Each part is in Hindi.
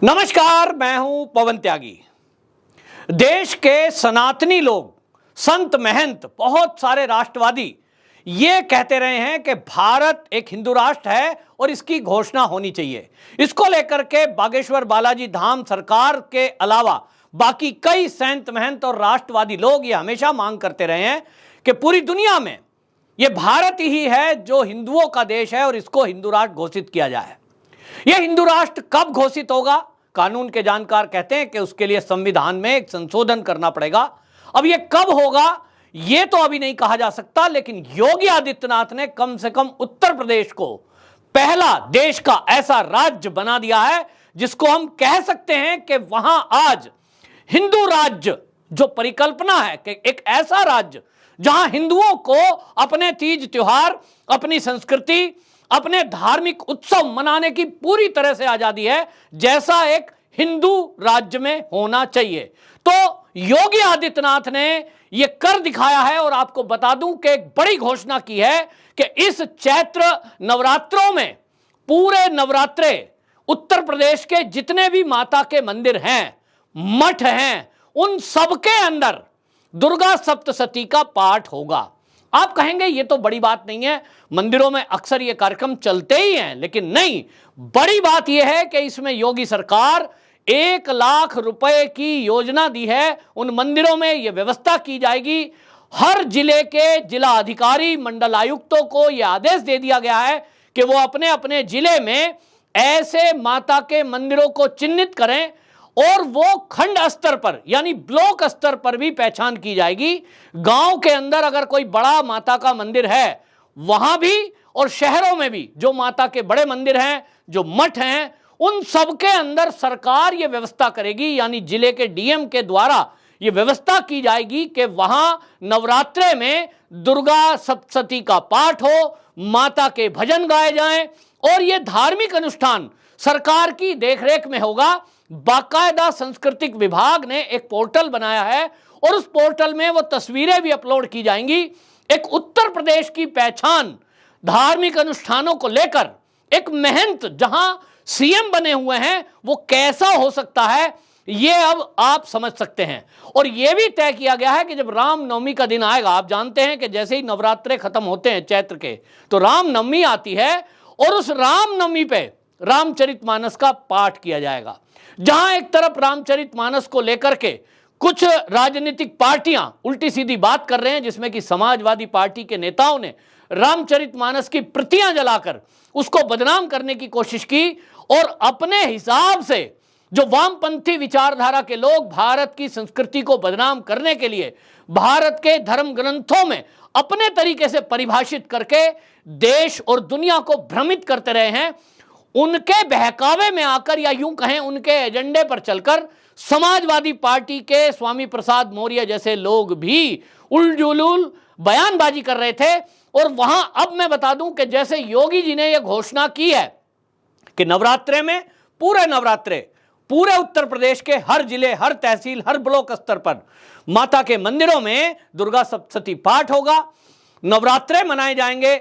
नमस्कार, मैं हूं पवन त्यागी। देश के सनातनी लोग, संत महंत, बहुत सारे राष्ट्रवादी ये कहते रहे हैं कि भारत एक हिंदू राष्ट्र है और इसकी घोषणा होनी चाहिए। इसको लेकर के बागेश्वर बालाजी धाम सरकार के अलावा बाकी कई संत महंत और राष्ट्रवादी लोग ये हमेशा मांग करते रहे हैं कि पूरी दुनिया में ये भारत ही है जो हिंदुओं का देश है और इसको हिंदू राष्ट्र घोषित किया जाए। यह हिंदू राष्ट्र कब घोषित होगा? कानून के जानकार कहते हैं कि उसके लिए संविधान में एक संशोधन करना पड़ेगा। अब यह कब होगा यह तो अभी नहीं कहा जा सकता, लेकिन योगी आदित्यनाथ ने कम से कम उत्तर प्रदेश को पहला देश का ऐसा राज्य बना दिया है जिसको हम कह सकते हैं कि वहां आज हिंदू राज्य जो परिकल्पना है कि एक ऐसा राज्य जहां हिंदुओं को अपने तीज त्योहार, अपनी संस्कृति, अपने धार्मिक उत्सव मनाने की पूरी तरह से आजादी है, जैसा एक हिंदू राज्य में होना चाहिए। तो योगी आदित्यनाथ ने यह कर दिखाया है और आपको बता दूं कि एक बड़ी घोषणा की है कि इस चैत्र नवरात्रों में पूरे नवरात्रे उत्तर प्रदेश के जितने भी माता के मंदिर हैं, मठ हैं, उन सबके अंदर दुर्गा सप्तशती का पाठ होगा। आप कहेंगे ये तो बड़ी बात नहीं है, मंदिरों में अक्सर ये कार्यक्रम चलते ही हैं, लेकिन नहीं, बड़ी बात यह है कि इसमें योगी सरकार 1 लाख रुपए की योजना दी है। उन मंदिरों में यह व्यवस्था की जाएगी। हर जिले के जिला अधिकारी, मंडल आयुक्तों को यह आदेश दे दिया गया है कि वो अपने अपने जिले में ऐसे माता के मंदिरों को चिन्हित करें और वो खंड स्तर पर यानी ब्लॉक स्तर पर भी पहचान की जाएगी। गांव के अंदर अगर कोई बड़ा माता का मंदिर है वहां भी, और शहरों में भी जो माता के बड़े मंदिर हैं, जो मठ हैं, उन सब के अंदर सरकार ये व्यवस्था करेगी, यानी जिले के डीएम के द्वारा ये व्यवस्था की जाएगी कि वहां नवरात्रे में दुर्गा सप्तशती का पाठ हो, माता के भजन गाए जाएं और ये धार्मिक अनुष्ठान सरकार की देखरेख में होगा। बाकायदा सांस्कृतिक विभाग ने एक पोर्टल बनाया है और उस पोर्टल में वो तस्वीरें भी अपलोड की जाएंगी। एक उत्तर प्रदेश की पहचान धार्मिक अनुष्ठानों को लेकर एक महंत जहां सीएम बने हुए हैं वो कैसा हो सकता है, ये अब आप समझ सकते हैं। और यह भी तय किया गया है कि जब रामनवमी का दिन आएगा, आप जानते हैं कि जैसे ही नवरात्रे खत्म होते हैं चैत्र के, तो रामनवमी आती है और उस रामनवमी पे रामचरितमानस का पाठ किया जाएगा। जहां एक तरफ रामचरितमानस को लेकर के कुछ राजनीतिक पार्टियां उल्टी सीधी बात कर रहे हैं, जिसमें कि समाजवादी पार्टी के नेताओं ने रामचरितमानस की प्रतियां जलाकर उसको बदनाम करने की कोशिश की और अपने हिसाब से जो वामपंथी विचारधारा के लोग भारत की संस्कृति को बदनाम करने के लिए भारत के धर्म ग्रंथों में अपने तरीके से परिभाषित करके देश और दुनिया को भ्रमित करते रहे हैं, उनके बहकावे में आकर या यूं कहें उनके एजेंडे पर चलकर समाजवादी पार्टी के स्वामी प्रसाद मौर्य जैसे लोग भी उलझुल बयानबाजी कर रहे थे। और वहां अब मैं बता दूं कि जैसे योगी जी ने यह घोषणा की है कि नवरात्रे में पूरे नवरात्रे पूरे उत्तर प्रदेश के हर जिले, हर तहसील, हर ब्लॉक स्तर पर माता के मंदिरों में दुर्गा सप्तशती पाठ होगा, नवरात्रे मनाए जाएंगे,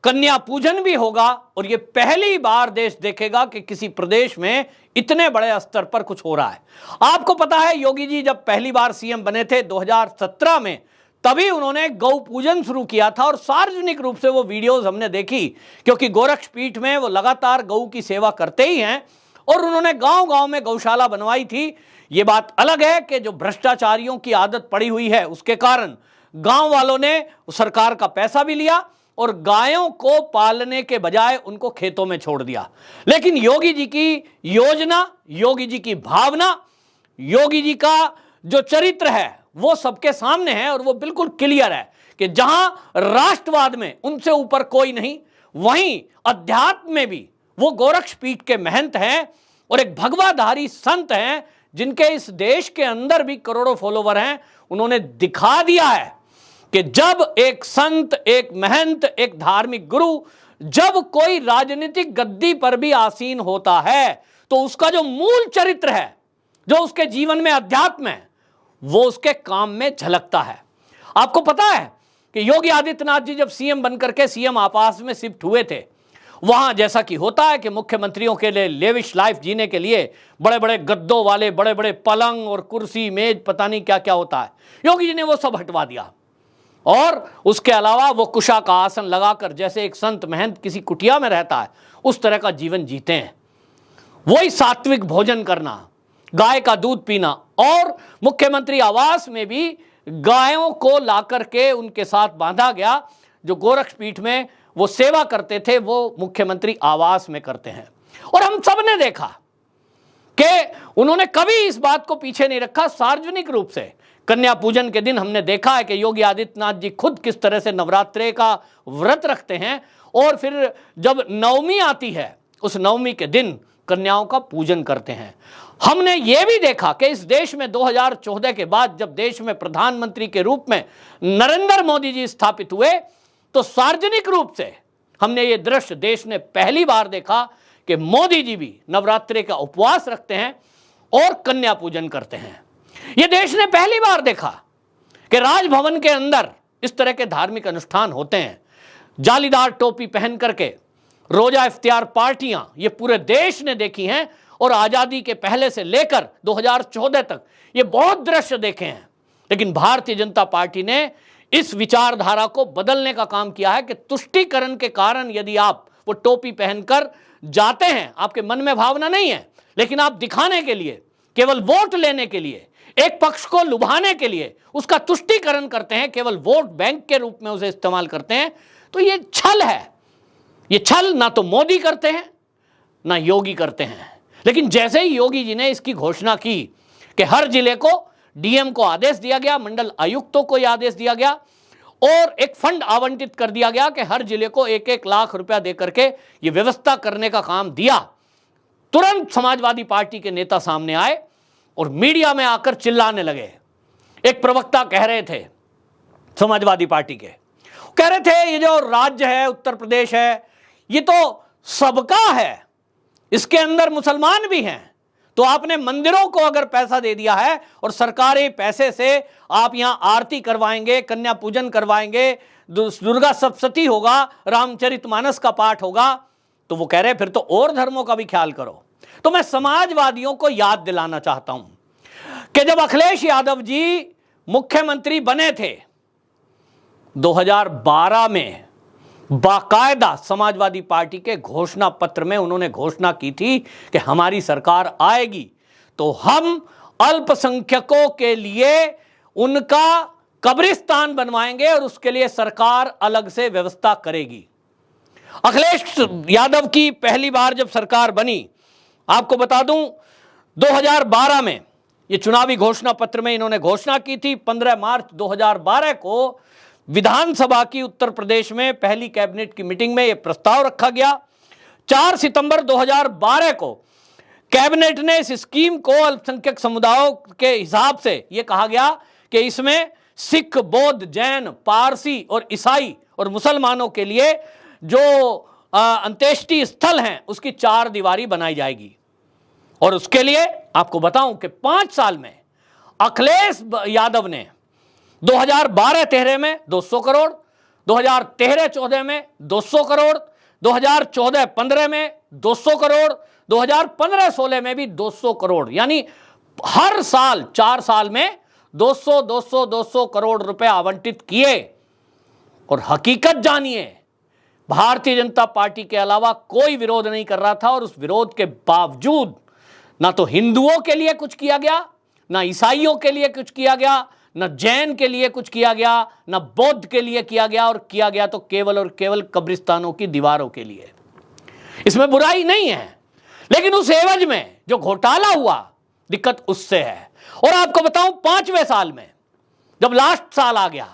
कन्या पूजन भी होगा। और यह पहली बार देश देखेगा कि किसी प्रदेश में इतने बड़े स्तर पर कुछ हो रहा है। आपको पता है योगी जी जब पहली बार सीएम बने थे 2017 में, तभी उन्होंने गौ पूजन शुरू किया था और सार्वजनिक रूप से वो वीडियोस हमने देखी, क्योंकि गोरक्ष पीठ में वो लगातार गौ की सेवा करते ही हैं और उन्होंने गांव-गांव में गौशाला बनवाई थी। ये बात अलग है कि जो भ्रष्टाचारियों की आदत पड़ी हुई है उसके कारण गांव वालों ने सरकार का पैसा भी लिया और गायों को पालने के बजाय उनको खेतों में छोड़ दिया। लेकिन योगी जी की योजना, योगी जी की भावना, योगी जी का जो चरित्र है वो सबके सामने है और वो बिल्कुल क्लियर है कि जहां राष्ट्रवाद में उनसे ऊपर कोई नहीं, वहीं अध्यात्म में भी वो गोरक्ष पीठ के महंत हैं और एक भगवाधारी संत हैं जिनके इस देश के अंदर भी करोड़ों फॉलोवर हैं। उन्होंने दिखा दिया है कि जब एक संत, एक महंत, एक धार्मिक गुरु जब कोई राजनीतिक गद्दी पर भी आसीन होता है तो उसका जो मूल चरित्र है, जो उसके जीवन में अध्यात्म है, वो उसके काम में झलकता है। आपको पता है कि योगी आदित्यनाथ जी जब सीएम बनकर के सीएम आवास में शिफ्ट हुए थे, वहां जैसा कि होता है कि मुख्यमंत्रियों के लिए लेविश लाइफ जीने के लिए बड़े बड़े गद्दों वाले बड़े बड़े पलंग और कुर्सी मेज पता नहीं क्या क्या होता है, योगी जी ने वो सब हटवा दिया। और उसके अलावा वो कुशा का आसन लगाकर जैसे एक संत महंत किसी कुटिया में रहता है उस तरह का जीवन जीते हैं। वही सात्विक भोजन करना, गाय का दूध पीना, और मुख्यमंत्री आवास में भी गायों को लाकर के उनके साथ बांधा गया। जो गोरक्षपीठ में वो सेवा करते थे वो मुख्यमंत्री आवास में करते हैं। और हम सब ने देखा कि उन्होंने कभी इस बात को पीछे नहीं रखा। सार्वजनिक रूप से कन्या पूजन के दिन हमने देखा है कि योगी आदित्यनाथ जी खुद किस तरह से नवरात्रे का व्रत रखते हैं, और फिर जब नवमी आती है उस नवमी के दिन कन्याओं का पूजन करते हैं। हमने यह भी देखा कि इस देश में 2014 के बाद जब देश में प्रधानमंत्री के रूप में नरेंद्र मोदी जी स्थापित हुए तो सार्वजनिक रूप से हमने ये दृश्य देश ने पहली बार देखा कि मोदी जी भी नवरात्रि का उपवास रखते हैं और कन्या पूजन करते हैं। यह देश ने पहली बार देखा कि राजभवन के अंदर इस तरह के धार्मिक अनुष्ठान होते हैं। जालीदार टोपी पहन करके रोजा इफ्तियार पार्टियां ये पूरे देश ने देखी हैं, और आजादी के पहले से लेकर 2014 तक ये बहुत दृश्य देखे हैं। लेकिन भारतीय जनता पार्टी ने इस विचारधारा को बदलने का काम किया है कि तुष्टीकरण के कारण यदि आप वो टोपी पहनकर जाते हैं, आपके मन में भावना नहीं है, लेकिन आप दिखाने के लिए, केवल वोट लेने के लिए, एक पक्ष को लुभाने के लिए उसका तुष्टीकरण करते हैं, केवल वोट बैंक के रूप में उसे इस्तेमाल करते हैं, तो ये छल है। ये छल ना तो मोदी करते हैं ना योगी करते हैं। लेकिन जैसे ही योगी जी ने इसकी घोषणा की कि हर जिले को डीएम को आदेश दिया गया, मंडल आयुक्तों को यह आदेश दिया गया, और एक फंड आवंटित कर दिया गया कि हर जिले को 1-1 लाख रुपया देकर के ये व्यवस्था करने का काम दिया, तुरंत समाजवादी पार्टी के नेता सामने आए और मीडिया में आकर चिल्लाने लगे। एक प्रवक्ता कह रहे थे समाजवादी पार्टी के, कह रहे थे ये जो राज्य है उत्तर प्रदेश है ये तो सबका है, इसके अंदर मुसलमान भी हैं, तो आपने मंदिरों को अगर पैसा दे दिया है और सरकारी पैसे से आप यहां आरती करवाएंगे, कन्या पूजन करवाएंगे, दुर्गा सप्तशती होगा, रामचरितमानस का पाठ होगा, तो वो कह रहे फिर तो और धर्मों का भी ख्याल करो। तो मैं समाजवादियों को याद दिलाना चाहता हूं कि जब अखिलेश यादव जी मुख्यमंत्री बने थे 2012 में, बाकायदा समाजवादी पार्टी के घोषणा पत्र में उन्होंने घोषणा की थी कि हमारी सरकार आएगी तो हम अल्पसंख्यकों के लिए उनका कब्रिस्तान बनवाएंगे और उसके लिए सरकार अलग से व्यवस्था करेगी। अखिलेश यादव की पहली बार जब सरकार बनी, आपको बता दूं 2012 में ये चुनावी घोषणा पत्र में इन्होंने घोषणा की थी। 15 मार्च 2012 को विधानसभा की उत्तर प्रदेश में पहली कैबिनेट की मीटिंग में यह प्रस्ताव रखा गया। 4 सितंबर 2012 को कैबिनेट ने इस स्कीम को अल्पसंख्यक समुदायों के हिसाब से यह कहा गया कि इसमें सिख, बौद्ध, जैन, पारसी और ईसाई और मुसलमानों के लिए जो अंत्येष्टि स्थल हैं उसकी 4 दीवारी बनाई जाएगी। और उसके लिए आपको बताऊं कि 5 साल में अखिलेश यादव ने 2012-13 में 200 करोड़, 2013-14 में 200 करोड़, 2014-15 में 200 करोड़, 2015-16 में भी 200 करोड़, यानी हर साल 4 साल में 200 करोड़ रुपए आवंटित किए। और हकीकत जानिए, भारतीय जनता पार्टी के अलावा कोई विरोध नहीं कर रहा था, और उस विरोध के बावजूद ना तो हिंदुओं के लिए कुछ किया गया, ना ईसाइयों के लिए कुछ किया गया, न जैन के लिए कुछ किया गया, न बौद्ध के लिए किया गया, और किया गया तो केवल और केवल कब्रिस्तानों की दीवारों के लिए। इसमें बुराई नहीं है, लेकिन उस एवज में जो घोटाला हुआ, दिक्कत उससे है। और आपको बताऊं 5वें साल में जब लास्ट साल आ गया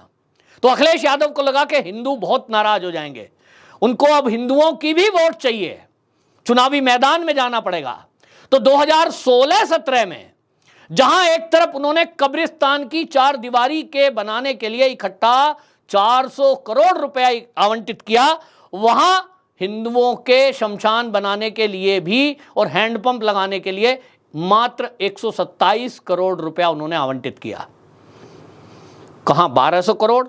तो अखिलेश यादव को लगा कि हिंदू बहुत नाराज हो जाएंगे, उनको अब हिंदुओं की भी वोट चाहिए, चुनावी मैदान में जाना पड़ेगा। तो 2016-17 में जहां एक तरफ उन्होंने कब्रिस्तान की 4 दीवारी के बनाने के लिए इकट्ठा 400 करोड़ रुपया आवंटित किया, वहां हिंदुओं के शमशान बनाने के लिए भी और हैंडपंप लगाने के लिए मात्र 127 करोड़ रुपया उन्होंने आवंटित किया। कहां 1200 करोड़,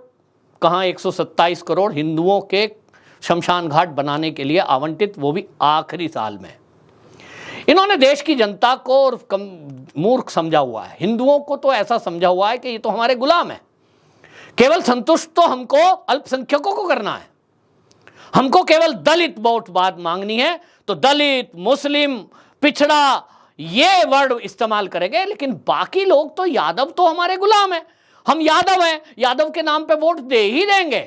कहां 127 करोड़ हिंदुओं के शमशान घाट बनाने के लिए आवंटित, वो भी आखिरी साल में। इन्होंने देश की जनता को और मूर्ख समझा हुआ है, हिंदुओं को तो ऐसा समझा हुआ है कि ये तो हमारे गुलाम है, केवल संतुष्ट तो हमको अल्पसंख्यकों को करना है, हमको केवल दलित वोट बात मांगनी है तो दलित, मुस्लिम, पिछड़ा ये वर्ड इस्तेमाल करेंगे, लेकिन बाकी लोग तो यादव तो हमारे गुलाम है, हम यादव हैं, यादव के नाम पे वोट दे ही देंगे।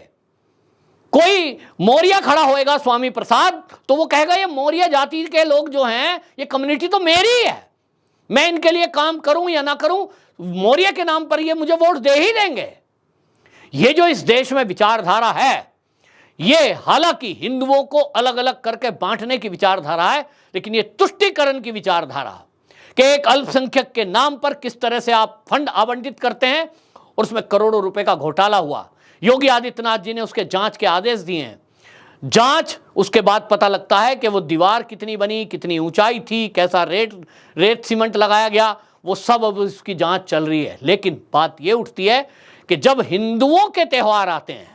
कोई मौर्य खड़ा होएगा स्वामी प्रसाद तो वो कहेगा ये मौर्य जाति के लोग जो हैं, ये कम्युनिटी तो मेरी है, मैं इनके लिए काम करूं या ना करूं, मौर्य के नाम पर ये मुझे वोट दे ही देंगे। ये जो इस देश में विचारधारा है, ये हालांकि हिंदुओं को अलग अलग करके बांटने की विचारधारा है, लेकिन ये तुष्टीकरण की विचारधारा कि एक अल्पसंख्यक के नाम पर किस तरह से आप फंड आवंटित करते हैं और उसमें करोड़ों रुपए का घोटाला हुआ। योगी आदित्यनाथ जी ने उसके जांच के आदेश दिए हैं, जांच उसके बाद पता लगता है कि वो दीवार कितनी बनी, कितनी ऊंचाई थी, कैसा रेत सीमेंट लगाया गया, वो सब अब उसकी जांच चल रही है। लेकिन बात ये उठती है कि जब हिंदुओं के त्यौहार आते हैं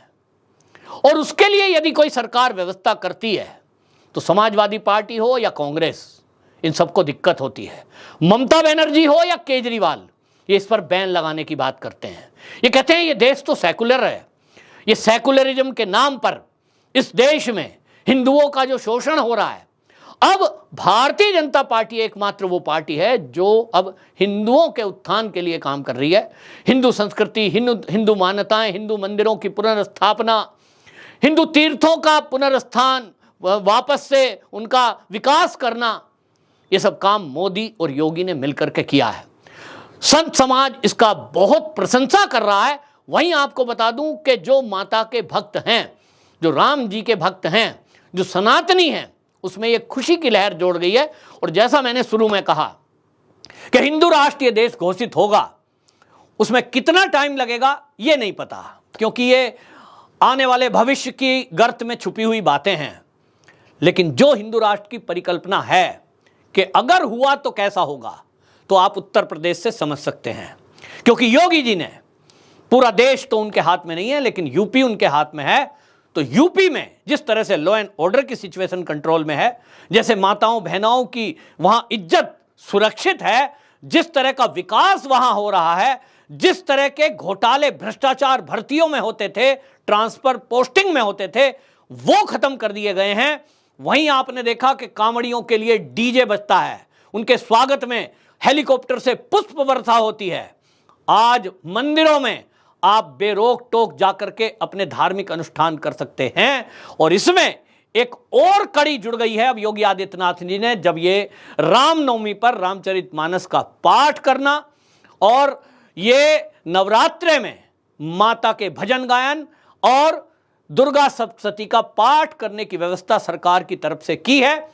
और उसके लिए यदि कोई सरकार व्यवस्था करती है तो समाजवादी पार्टी हो या कांग्रेस, इन सबको दिक्कत होती है। ममता बनर्जी हो या केजरीवाल, ये इस पर बैन लगाने की बात करते हैं। ये कहते हैं ये देश तो सेकुलर है, ये सेकुलरिज्म के नाम पर इस देश में हिंदुओं का जो शोषण हो रहा है। अब भारतीय जनता पार्टी एकमात्र वो पार्टी है जो अब हिंदुओं के उत्थान के लिए काम कर रही है। हिंदू संस्कृति, हिंदू मान्यताएं, हिंदू मंदिरों की पुनर्स्थापना, हिंदू तीर्थों का पुनर्स्थान, वापस से उनका विकास करना, ये सब काम मोदी और योगी ने मिलकर के किया है। संत समाज इसका बहुत प्रशंसा कर रहा है। वहीं आपको बता दूं कि जो माता के भक्त हैं, जो राम जी के भक्त हैं, जो सनातनी हैं, उसमें ये खुशी की लहर जोड़ गई है। और जैसा मैंने शुरू में कहा कि हिंदू राष्ट्र ये देश घोषित होगा, उसमें कितना टाइम लगेगा ये नहीं पता, क्योंकि ये आने वाले भविष्य की गर्त में छुपी हुई बातें हैं। लेकिन जो हिंदू राष्ट्र की परिकल्पना है कि अगर हुआ तो कैसा होगा, तो आप उत्तर प्रदेश से समझ सकते हैं। क्योंकि योगी जी ने, पूरा देश तो उनके हाथ में नहीं है लेकिन यूपी उनके हाथ में है, तो यूपी में जिस तरह से लॉ एंड ऑर्डर की सिचुएशन कंट्रोल में है, जैसे माताओं बहनों की वहां इज्जत सुरक्षित है, जिस तरह का विकास वहां हो रहा है, जिस तरह के घोटाले भ्रष्टाचार भर्तियों में होते थे, ट्रांसफर पोस्टिंग में होते थे, वो खत्म कर दिए गए हैं। वहीं आपने देखा कि कांवड़ियों के लिए डीजे बजता है, उनके स्वागत में हेलीकॉप्टर से पुष्प वर्षा होती है। आज मंदिरों में आप बेरोक टोक जाकर के अपने धार्मिक अनुष्ठान कर सकते हैं। और इसमें एक और कड़ी जुड़ गई है अब योगी आदित्यनाथ जी ने, जब ये रामनवमी पर रामचरितमानस का पाठ करना और ये नवरात्रे में माता के भजन गायन और दुर्गा सप्तशती का पाठ करने की व्यवस्था सरकार की तरफ से की है।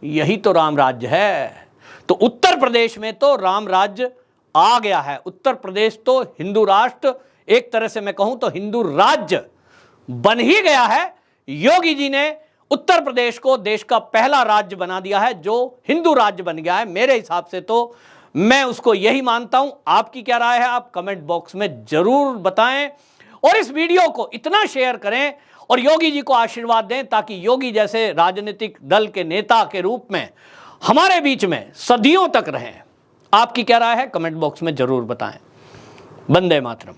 यही तो राम राज्य है। तो उत्तर प्रदेश में तो राम राज्य आ गया है। उत्तर प्रदेश तो हिंदू राष्ट्र, एक तरह से मैं कहूं तो हिंदू राज्य बन ही गया है। योगी जी ने उत्तर प्रदेश को देश का पहला राज्य बना दिया है जो हिंदू राज्य बन गया है। मेरे हिसाब से तो मैं उसको यही मानता हूं। आपकी क्या राय है, आप कमेंट बॉक्स में जरूर बताएं और इस वीडियो को इतना शेयर करें और योगी जी को आशीर्वाद दें ताकि योगी जैसे राजनीतिक दल के नेता के रूप में हमारे बीच में सदियों तक रहें। आपकी क्या राय है, कमेंट बॉक्स में जरूर बताएं। वंदे मातरम।